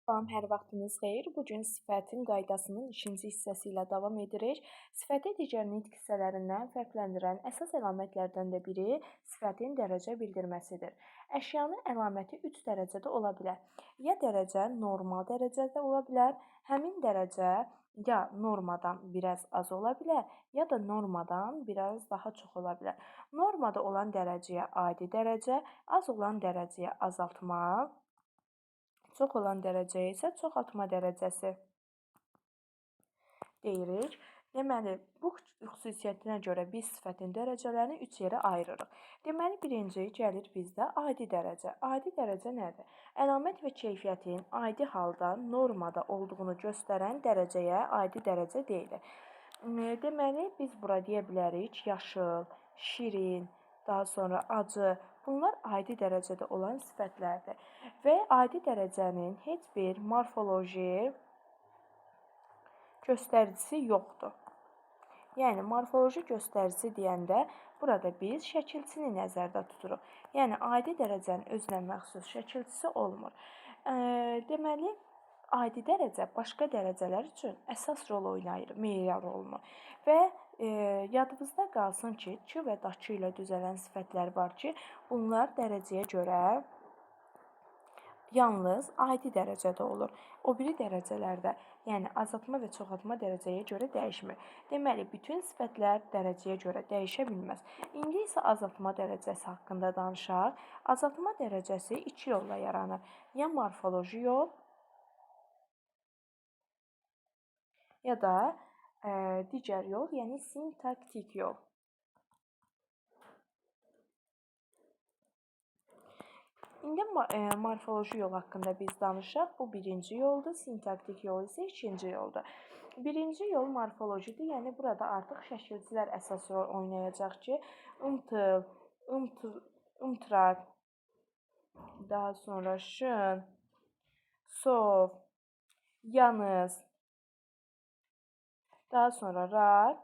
Salam, hər vaxtınız xeyir. Bu gün sifətin qaydasının ikinci hissəsi ilə davam edirik. Sifəti digər nitq hissələrindən fərqləndirən əsas əlamətlərdən də biri sifətin dərəcə bildirməsidir. Əşyanın əlaməti 3 dərəcədə ola bilər. Ya dərəcə normal dərəcədə ola bilər, həmin dərəcə ya normadan biraz az ola bilər, ya da normadan biraz daha çox ola bilər. Normada olan dərəcəyə adi dərəcə, az olan dərəcəyə azaltma, çox olan dərəcəyə isə çoxaltma dərəcəsi deyirik. Deməli, bu xüsusiyyətinə görə biz sifətin dərəcələrini 3 yerə ayırırıq. Deməli, birinci gəlir bizdə adi dərəcə. Adi dərəcə nədir? Əlamət və keyfiyyətin adi halda normada olduğunu göstərən dərəcəyə adi dərəcə deyilir. Deməli, biz bura deyə bilərik yaşıl, şirin, daha sonra acı. Bunlar adi dərəcədə olan sifətlərdir. Və adi dərəcənin heç bir morfoloji göstəricisi yoxdur. Yəni, morfoloji göstərici deyəndə burada biz şəkilçini nəzərdə tuturuq. Yəni, adi dərəcənin özünə məxsus şəkilçisi olmur. Deməli, adi dərəcə başqa dərəcələr üçün əsas rol oynayır, meyar olunur. Və yadınızda qalsın ki, Ç və Ç ilə düzələn sifətlər var ki, bunlar dərəcəyə görə yalnız adi dərəcədə olur. O biri dərəcələrdə, yəni azaltma və çoxaltma dərəcəyə görə dəyişmir. Deməli, bütün sifətlər dərəcəyə görə dəyişə bilməz. İndi isə azaltma dərəcəsi haqqında danışaq. Azaltma dərəcəsi 2 yolla yaranır. Ya morfoloji yol, ya da digər yol, yəni sintaktik yol. İndi morfoloji yol haqqında biz danışaq. Bu birinci yoldur, sintaktik yol isə ikinci yoldur. Birinci yol morfolojidir, yəni burada artıq şəkilçilər əsas rol oynayacaq ki, ımtıl, ımtrak, daha sonra şın, sov, yanız, daha sonra rak,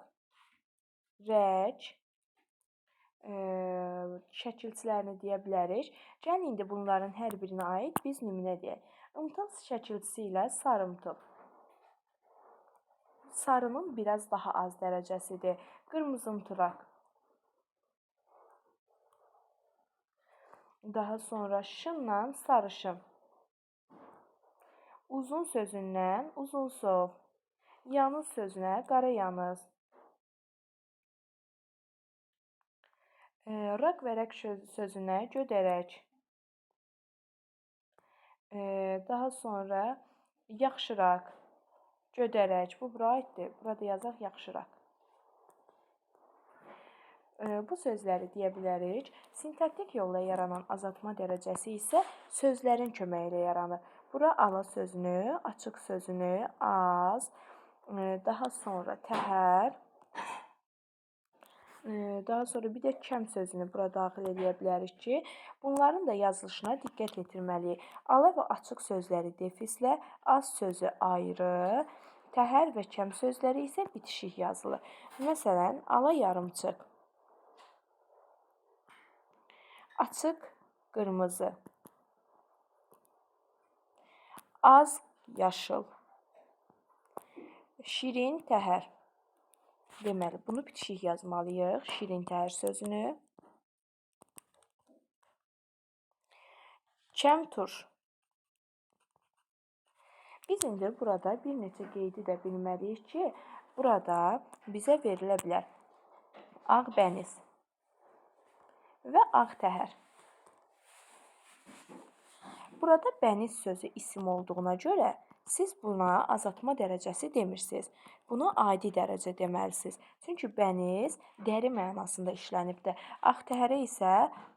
rək, şəkilçilərini deyə bilərik. Gəlin indi bunların hər birinə aid biz nümunə deyək. Imtıl şəkilçisi ilə sarımtıl. Sarının biraz daha az dərəcəsidir. Qırmızımtırak. Daha sonra şınla sarışın. Uzun sözündən uzunsov. Yanız sözünə qarayanız. Rak və rək sözünə gödərək. Daha sonra yaxşıraq, gödərək. Bu bura aiddir. Burada yazaq yaxşıraq. Bu sözləri deyə bilərik. Sintaktik yolla yaranan azaltma dərəcəsi isə sözlərin köməyi ilə yaranır. Bura ala sözünü, açıq sözünü, az, daha sonra təhər, daha sonra bir də kəm sözünü bura daxil edə bilərik ki, bunların da yazılışına diqqət yetirməliyik. Ala və açıq sözləri defislə, az sözü ayrı, təhər və kəm sözləri isə bitişik yazılır. Məsələn, ala yarımçıq, açıq qırmızı, az yaşıl, şirin təhər. Deməli, bunu bitişik yazmalıyıq, şirin təhər sözünü. Kəm turş. Biz indi burada bir neçə qeydi də bilməliyik ki, burada bizə verilə bilər ağ bəniz və ağ təhər. Burada bəniz sözü isim olduğuna görə siz buna azaltma dərəcəsi demirsiniz. Buna adi dərəcə deməlisiniz. Çünki bəniz dəri mənasında işlənibdir. Ağ təhərə isə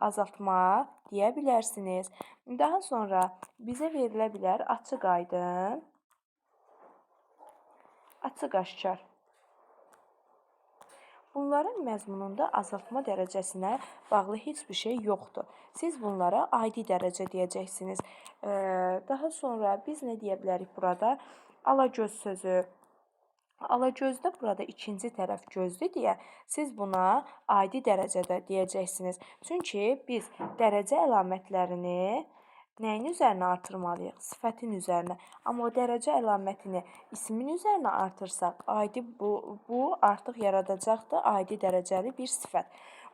azaltma deyə bilərsiniz. Daha sonra bizə verilə bilər açıq aydın, açıq aşkar. Bunların məzmununda azaltma dərəcəsinə bağlı heç bir şey yoxdur. Siz bunlara adi dərəcə deyəcəksiniz. Daha sonra biz nə deyə bilərik burada? Alagöz sözü. Alagözdə burada ikinci tərəf gözdür deyə siz buna adi dərəcədə deyəcəksiniz. Çünki biz dərəcə əlamətlərini Nəyin üzərinə artırmalıyıq? Sifətin üzərinə. Amma o dərəcə əlamətini ismin üzərinə artırsaq, bu artıq yaradacaqdır adi dərəcəli bir sifət.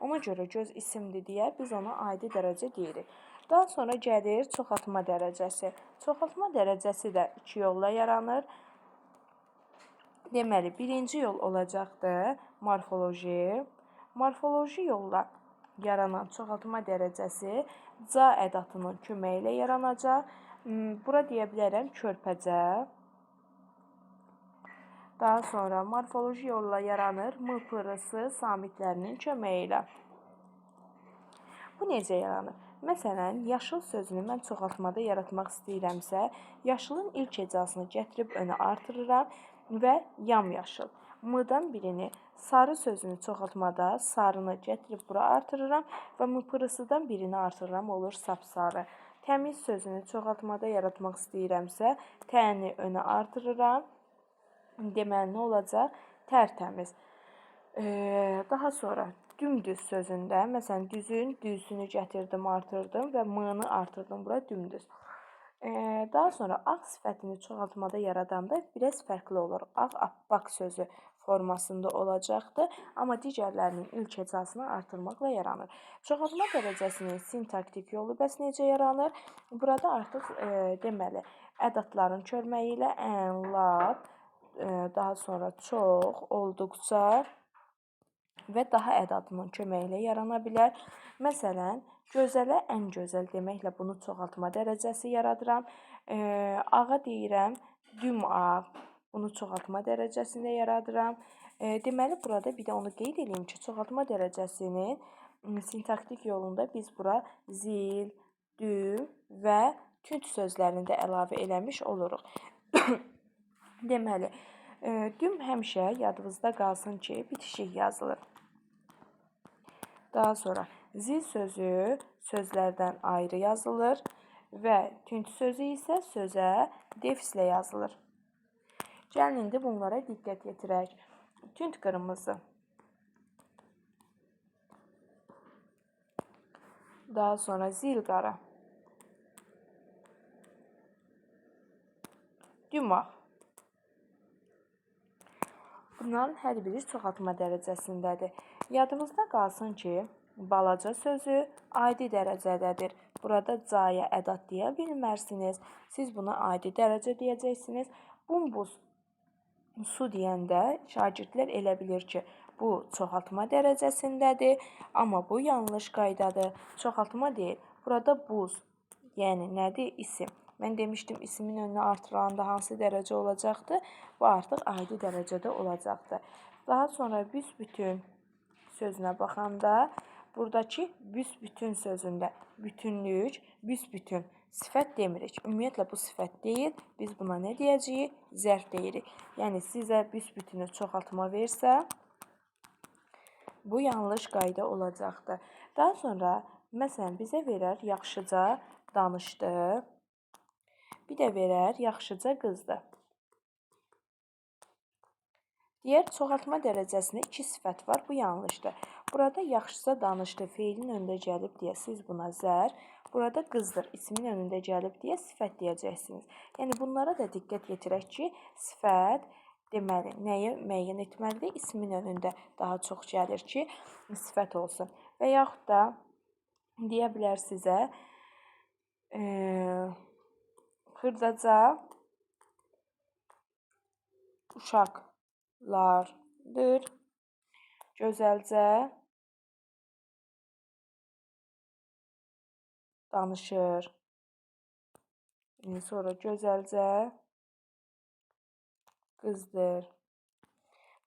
Ona görə göz isimdir deyə biz ona adi dərəcə deyirik. Daha sonra gəlir çoxaltma dərəcəsi. Çoxaltma dərəcəsi də 2 yolla yaranır. Deməli, birinci yol olacaqdır morfoloji. Morfoloji yolla yaranan çoxaltma dərəcəsi ca ədatının köməyi ilə yaranacaq. Bura deyə bilərəm körpəcə. Daha sonra morfoloji yolla yaranır m, p, r, s samitlərinin köməyi ilə. Bu necə yaranır? Məsələn, yaşıl sözünü mən çoxaltmada yaratmaq istəyirəmsə, yaşılın ilk hecasını gətirib önə artırıram və yamyaşıl. M-dan birini, sarı sözünü çoxaltmada sarını gətirib bura artırıram və m-pırısıdan birini artırıram, olur sapsarı. Təmiz sözünü çoxaltmada yaratmaq istəyirəmsə, təni önə artırıram. Deməli, nə olacaq? Tərtəmiz. Daha sonra dümdüz sözündə, məsələn, düzün düzünü gətirdim, artırdım və m-nı artırdım, bura dümdüz. Daha sonra ağ sifətini çoxaltmada yaradanda biraz fərqli olur. Ağ, appaq sözü formasında olacaqdır, amma digərlərinin ilk hecasını artırmaqla yaranır. Çoxaltma dərəcəsinin sintaktik yolu bəs necə yaranır? Burada artıq deməli, ədatların körməyi ilə ən, lap, daha sonra çox, olduqca və daha ədatının köməyi ilə yarana bilər. Məsələn, gözələ ən gözəl deməklə bunu çoxaltma dərəcəsi yaradıram. Ağa deyirəm, düm ağ. Bunu çoxaltma dərəcəsində yaradıram. Deməli, burada bir də onu qeyd edeyim ki, çoxaltma dərəcəsinin sintaktik yolunda biz bura zil, düm və tünd sözlərini də əlavə eləmiş oluruq. Deməli, düm həmişə yadınızda qalsın ki, bitişik yazılır. Daha sonra zil sözü sözlərdən ayrı yazılır və tünd sözü isə sözə defislə yazılır. Gəlin indi bunlara diqqət yetirək. Tünd qırmızı. Daha sonra zil qara. Düm ağ. Bunların hər biri çoxaltma dərəcəsindədir. Yadınızda qalsın ki, balaca sözü adi dərəcədədir. Burada caya ədat deyə bilmərsiniz. Siz buna adi dərəcə deyəcəksiniz. Bumbuz su deyəndə şagirdlər elə bilir ki, bu çoxaltma dərəcəsindədir. Amma bu yanlış qaydadır. Çoxaltma deyil. Burada buz, yəni nədir? İsim. Mən demişdim, ismin önünə artırılanda hansı dərəcə olacaqdır? Bu artıq adi dərəcədə olacaqdır. Daha sonra büsbütün sözünə baxanda, buradakı büsbütün sözündə bütünlük, büsbütün sifət demirik. Ümumiyyətlə, bu sifət deyil. Biz buna nə deyəcəyik? Zərf deyirik. Yəni, sizə büsbütünü çoxaltma versə, bu yanlış qayda olacaqdır. Daha sonra, məsələn, bizə verər yaxşıca danışdı. Bir də verər yaxşıca qızdı. Deyər, çoxaltma dərəcəsində 2 sifət var, bu yanlışdır. Burada yaxşıca danışdı, feilin önündə gəlib deyə siz buna zərf, burada qızdır, ismin önündə gəlib deyə sifət deyəcəksiniz. Yəni, bunlara da diqqət yetirək ki, sifət deməli, nəyi müəyyən etməlidir? İsmin önündə daha çox gəlir ki, sifət olsun. Və yaxud da deyə bilər sizə, xırdaca uşaqlardır, gözəlcə danışır. Sonra gözəlcə qızdır.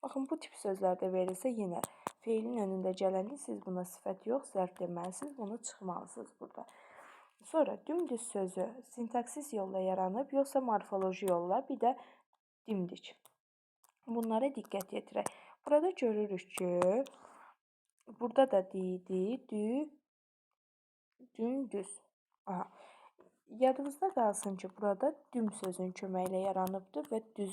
Baxın, bu tip sözlərdə verilsə yenə feilin önündə gələndə siz buna sifət yox, zərf deməlisiniz. Bunu çıxmalısınız burada. Sonra dümdüz sözü sintaksis yolla yaranıb, yoxsa morfoloji yolla, bir də dimdik. Bunlara diqqət yetirək. Burada görürük ki, burada da didi, dümdüz. Yadınızda qalsın ki, burada düm sözünün köməyi ilə yaranıbdır və düz